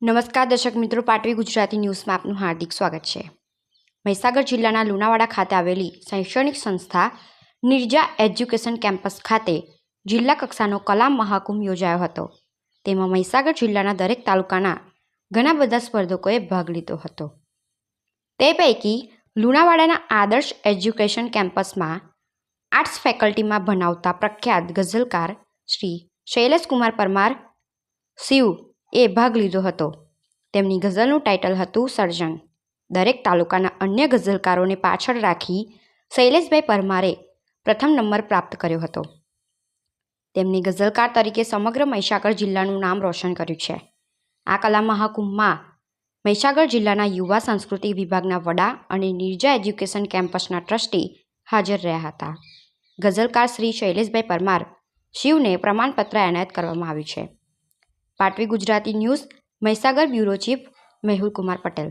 નમસ્કાર દર્શક મિત્રો, પાટવી ગુજરાતી ન્યૂઝમાં આપનું હાર્દિક સ્વાગત છે। મહીસાગર જિલ્લાના લુણાવાડા ખાતે આવેલી શૈક્ષણિક સંસ્થા નિર્જા એજ્યુકેશન કેમ્પસ ખાતે જિલ્લા કક્ષાનો કલા મહાકુંભ યોજાયો હતો। તેમાં મહીસાગર જિલ્લાના દરેક તાલુકાના ઘણા બધા સ્પર્ધકોએ ભાગ લીધો હતો। તે પૈકી લુણાવાડાના આદર્શ એજ્યુકેશન કેમ્પસમાં આર્ટ્સ ફેકલ્ટીમાં ભણાવતા પ્રખ્યાત ગઝલકાર શ્રી શૈલેષકુમાર પરમાર શિવ એ ભાગ લીધો હતો। તેમની ગઝલનું ટાઇટલ હતું સર્જન। દરેક તાલુકાના અન્ય ગઝલકારોને પાછળ રાખી શૈલેષભાઈ પરમારે પ્રથમ નંબર પ્રાપ્ત કર્યો હતો। તેમની ગઝલકાર તરીકે સમગ્ર મહીસાગર જિલ્લાનું નામ રોશન કર્યું છે। આ કલા મહાકુંભમાં મહીસાગર જિલ્લાના યુવા સાંસ્કૃતિક વિભાગના વડા અને નિર્જા એજ્યુકેશન કેમ્પસના ટ્રસ્ટી હાજર રહ્યા હતા। ગઝલકાર શ્રી શૈલેષભાઈ પરમાર શિવને પ્રમાણપત્ર એનાયત કરવામાં આવ્યું છે। પાટવી Gujarati news Mahisagar bureau chief Mehul Kumar Patel.